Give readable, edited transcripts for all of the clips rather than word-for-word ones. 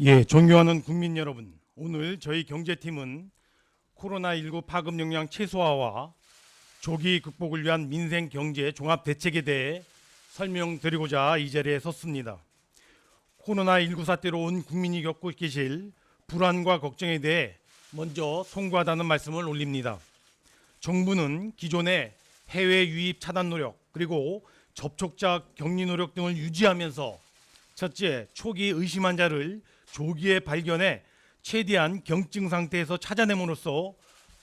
예, 존경하는 국민 여러분, 오늘 저희 경제팀은 코로나19 파급 영향 최소화와 조기 극복을 위한 민생 경제 종합 대책에 대해 설명드리고자 이 자리에 섰습니다. 코로나19 사태로 온 국민이 겪고 계실 불안과 걱정에 대해 먼저 송구하다는 말씀을 올립니다. 정부는 기존의 해외 유입 차단 노력 그리고 접촉자 격리 노력 등을 유지하면서 첫째, 초기 의심 환자를 조기에 발견해 최대한 경증 상태에서 찾아냄으로써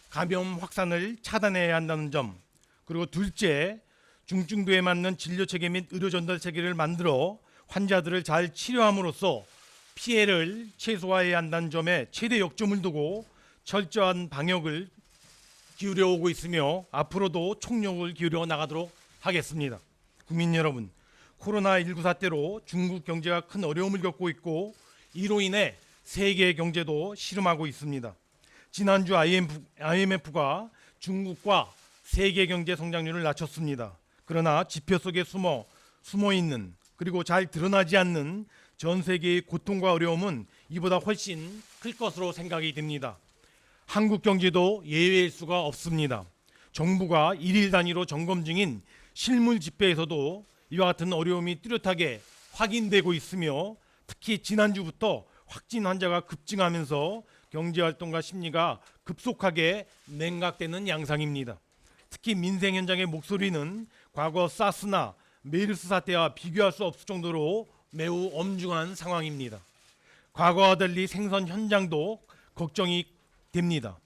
감염 확산을 차단해야 한다는 점, 그리고 둘째, 중증도에 맞는 진료 체계 및 의료 전달 체계를 만들어 환자들을 잘 치료함으로써 피해를 최소화해야 한다는 점에 최대 역점을 두고 철저한 방역을 기울여 오고 있으며 앞으로도 총력을 기울여 나가도록 하겠습니다. 국민 여러분, 코로나19 사태로 중국 경제가 큰 어려움을 겪고 있고 이로 인해 세계 경제도 시름하고 있습니다. 지난주 IMF가 중국과 세계 경제 성장률을 낮췄습니다. 그러나 지표 속에 숨어 있는 그리고 잘 드러나지 않는 전 세계의 고통과 어려움은 이보다 훨씬 클 것으로 생각이 됩니다. 한국 경제도 예외일 수가 없습니다. 정부가 일일 단위로 점검 중인 실물 지표에서도 이와 같은 어려움이 뚜렷하게 확인되고 있으며 특히 지난주부터 확진 환자가 급증하면서 경제활동과 심리가 급속하게 냉각되는 양상입니다. 특히 민생 현장의 목소리는 과거 사스나 메르스 사태와 비교할 수 없을 정도로 매우 엄중한 상황입니다. 과거와 달리 생선 현장도 걱정이 됩니다.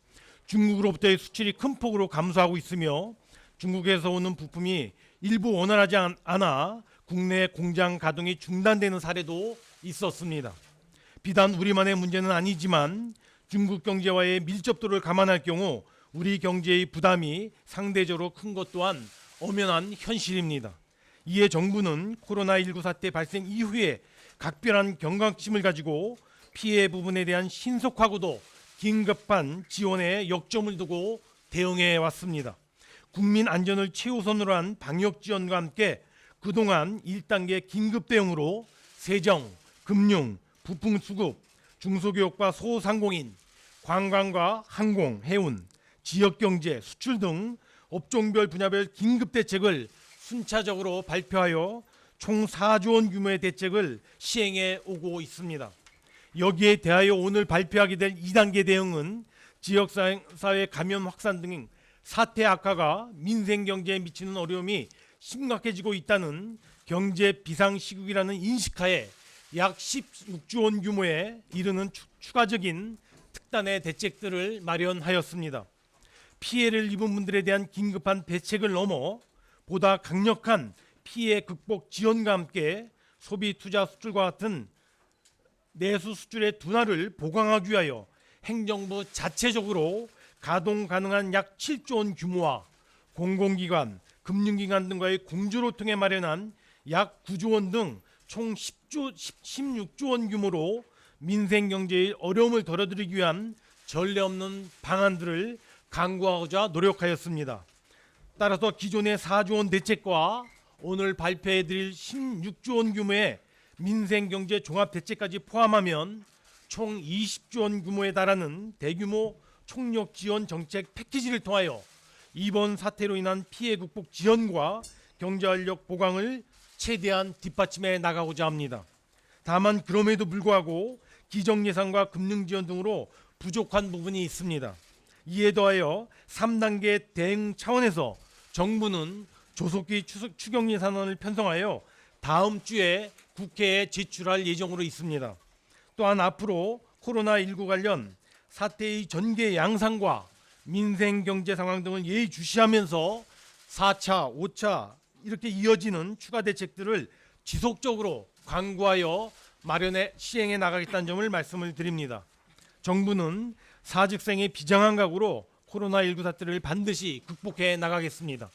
중국으로부터의 수출이 큰 폭으로 감소하고 있으며 중국에서 오는 부품이 일부 원활하지 않아 국내 공장 가동이 중단되는 사례도 있었습니다. 비단 우리만의 문제는 아니지만 중국 경제와의 밀접도를 감안할 경우 우리 경제의 부담이 상대적으로 큰 것 또한 엄연한 현실입니다. 이에 정부는 코로나19 사태 발생 이후에 각별한 경각심을 가지고 피해 부분에 대한 신속하고도 긴급한 지원에 역점을 두고 대응해 왔습니다. 국민 안전을 최우선으로 한 방역 지원과 함께 그동안 1단계 긴급 대응으로 세정, 금융, 부품 수급, 중소기업과 소상공인, 관광과 항공, 해운, 지역경제, 수출 등 업종별 분야별 긴급 대책을 순차적으로 발표하여 총 4조 원 규모의 대책을 시행해 오고 있습니다. 여기에 대하여 오늘 발표하게 될 2단계 대응은 지역사회 감염 확산 등 사태 악화가 민생 경제에 미치는 어려움이 심각해지고 있다는 경제 비상시국이라는 인식하에 약 16조 원 규모에 이르는 추가적인 특단의 대책들을 마련하였습니다. 피해를 입은 분들에 대한 긴급한 대책을 넘어 보다 강력한 피해 극복 지원과 함께 소비, 투자, 수출과 같은 내수 수출의 둔화를 보강하기 위하여 행정부 자체적으로 가동 가능한 약 7조 원 규모와 공공기관, 금융기관 등과의 공조를 통해 마련한 약 9조 원 등 총 16조 원 규모로 민생 경제의 어려움을 덜어드리기 위한 전례 없는 방안들을 강구하고자 노력하였습니다. 따라서 기존의 4조 원 대책과 오늘 발표해드릴 16조 원 규모의 민생경제 종합대책까지 포함하면 총 20조 원 규모에 달하는 대규모 총력 지원 정책 패키지를 통하여 이번 사태로 인한 피해 극복 지원과 경제활력 보강을 최대한 뒷받침해 나가고자 합니다. 다만 그럼에도 불구하고 기정 예산과 금융 지원 등으로 부족한 부분이 있습니다. 이에 더하여 3단계 대응 차원에서 정부는 조속히 추경 예산안을 편성하여 다음 주에 국회에 제출할 예정으로 있습니다. 또한 앞으로 코로나19 관련 사태의 전개 양상과 민생 경제 상황 등을 예의주시하면서 4차, 5차 이렇게 이어지는 추가 대책들을 지속적으로 강구하여 마련해 시행해 나가겠다는 점을 말씀을 드립니다. 정부는 사직생의 비장한 각오로 코로나19 사태를 반드시 극복해 나가겠습니다.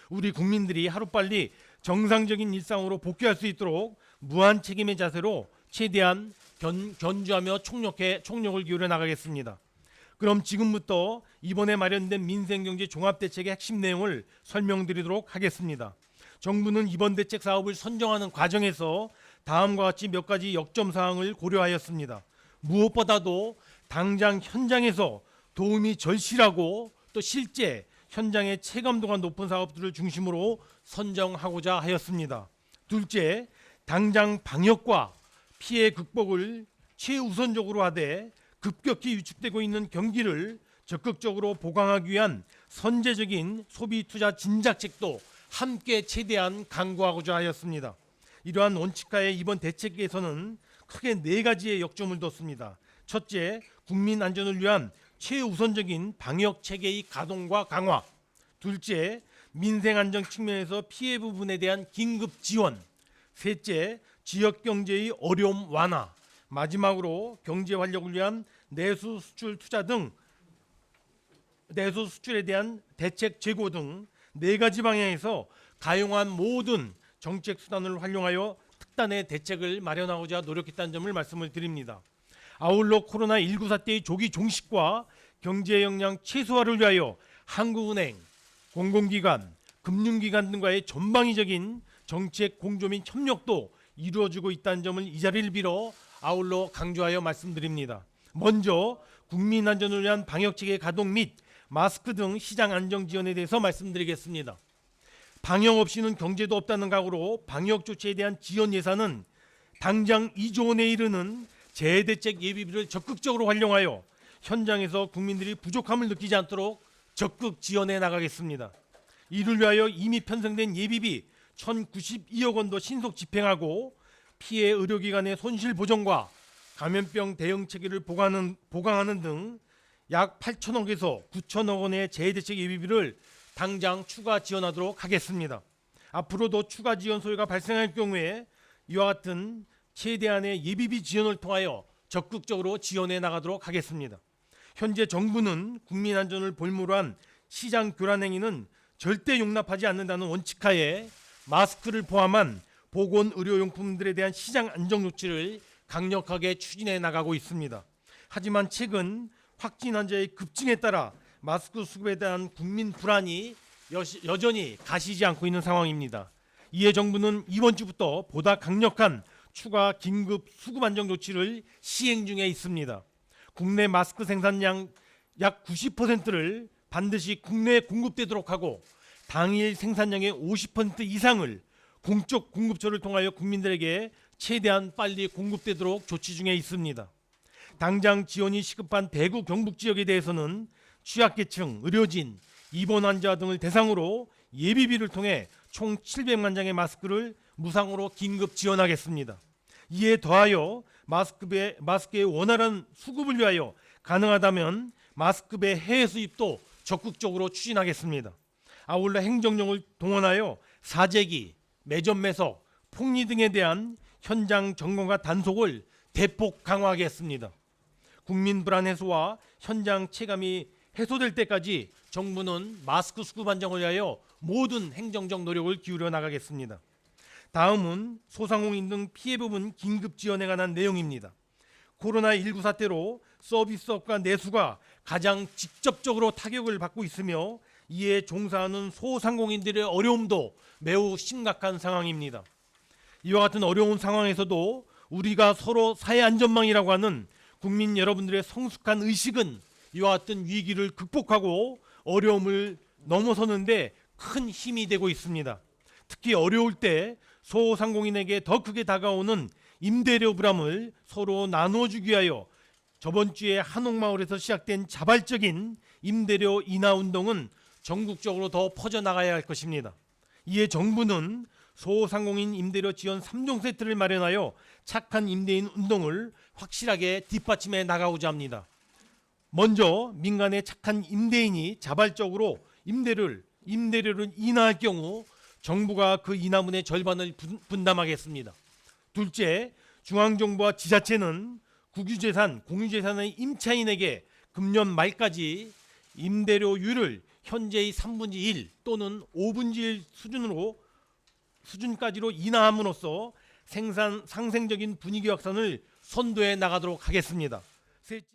우리 국민들이 하루빨리 정상적인 일상으로 복귀할 수 있도록 무한 책임의 자세로 최대한 견주하며 총력을 기울여 나가겠습니다. 그럼 지금부터 이번에 마련된 민생경제 종합대책의 핵심 내용을 설명드리도록 하겠습니다. 정부는 이번 대책 사업을 선정하는 과정에서 다음과 같이 몇 가지 역점 사항을 고려하였습니다. 무엇보다도 당장 현장에서 도움이 절실하고 또 실제 현장의 체감도가 높은 사업들을 중심으로 선정하고자 하였습니다. 둘째, 당장 방역과 피해 극복을 최우선적으로 하되 급격히 위축되고 있는 경기를 적극적으로 보강하기 위한 선제적인 소비 투자 진작책도 함께 최대한 강구하고자 하였습니다. 이러한 원칙하에 이번 대책에서는 크게 4가지의 역점을 뒀습니다. 첫째, 국민 안전을 위한 최우선적인 방역 체계의 가동과 강화. 둘째, 민생 안정 측면에서 피해 부분에 대한 긴급 지원. 셋째, 지역 경제의 어려움 완화. 마지막으로 경제 활력을 위한 내수 수출 투자 등 내수 수출에 대한 대책 제고 등 4가지 방향에서 가용한 모든 정책 수단을 활용하여 특단의 대책을 마련하고자 노력했다는 점을 말씀을 드립니다. 아울러 코로나19 사태의 조기 종식과 경제 영향 최소화를 위하여 한국은행, 공공기관, 금융기관 등과의 전방위적인 정책 공조 및 협력도 이루어지고 있다는 점을 이 자리를 빌어 아울러 강조하여 말씀드립니다. 먼저 국민 안전을 위한 방역체계 가동 및 마스크 등 시장 안정 지원에 대해서 말씀드리겠습니다. 방역 없이는 경제도 없다는 각오로 방역 조치에 대한 지원 예산은 당장 2조 원에 이르는 재해대책 예비비를 적극적으로 활용하여 현장에서 국민들이 부족함을 느끼지 않도록 적극 지원해 나가겠습니다. 이를 위하여 이미 편성된 예비비 1,092억 원도 신속 집행하고 피해 의료기관의 손실 보전과 감염병 대응 체계를 보강하는 등 약 8천억에서 9천억 원의 재해대책 예비비를 당장 추가 지원하도록 하겠습니다. 앞으로도 추가 지원 소요가 발생할 경우에 이와 같은 최대한의 예비비 지원을 통하여 적극적으로 지원해 나가도록 하겠습니다. 현재 정부는 국민 안전을 볼모로 한 시장 교란 행위는 절대 용납하지 않는다는 원칙하에 마스크를 포함한 보건의료용품들에 대한 시장 안정 조치를 강력하게 추진해 나가고 있습니다. 하지만 최근 확진 환자의 급증에 따라 마스크 수급에 대한 국민 불안이 여전히 가시지 않고 있는 상황입니다. 이에 정부는 이번 주부터 보다 강력한 추가 긴급 수급 안정 조치를 시행 중에 있습니다. 국내 마스크 생산량 약 90%를 반드시 국내에 공급되도록 하고 당일 생산량의 50% 이상을 공적 공급처를 통하여 국민들에게 최대한 빨리 공급되도록 조치 중에 있습니다. 당장 지원이 시급한 대구 경북 지역에 대해서는 취약계층, 의료진, 입원 환자 등을 대상으로 예비비를 통해 총 700만 장의 마스크를 무상으로 긴급 지원하겠습니다. 이에 더하여 마스크의 원활한 수급을 위하여 가능하다면 마스크배 해외 수입도 적극적으로 추진하겠습니다. 아울러 행정력을 동원하여 사재기, 매점 매석, 폭리 등에 대한 현장 점검과 단속을 대폭 강화하겠습니다. 국민 불안 해소와 현장 체감이 해소될 때까지 정부는 마스크 수급 안정을 위하여 모든 행정적 노력을 기울여 나가겠습니다. 다음은 소상공인 등 피해 부분 긴급 지원에 관한 내용입니다. 코로나19 사태로 서비스업과 내수가 가장 직접적으로 타격을 받고 있으며 이에 종사하는 소상공인들의 어려움도 매우 심각한 상황입니다. 이와 같은 어려운 상황에서도 우리가 서로 사회 안전망이라고 하는 국민 여러분들의 성숙한 의식은 이와 같은 위기를 극복하고 어려움을 넘어서는데 큰 힘이 되고 있습니다. 특히 어려울 때 소상공인에게 더 크게 다가오는 임대료 부담을 서로 나누어주기 위하여 저번 주에 한옥마을에서 시작된 자발적인 임대료 인하 운동은 전국적으로 더 퍼져나가야 할 것입니다. 이에 정부는 소상공인 임대료 지원 3종 세트를 마련하여 착한 임대인 운동을 확실하게 뒷받침해 나가고자 합니다. 먼저 민간의 착한 임대인이 자발적으로 임대료를 인하할 경우 정부가 그 인하분의 절반을 분담하겠습니다. 둘째, 중앙정부와 지자체는 국유재산, 공유재산의 임차인에게 금년 말까지 임대료율을 현재의 3분의 1 또는 5분의 1 수준까지로 인하함으로써 상생적인 분위기 확산을 선도해 나가도록 하겠습니다. 셋째,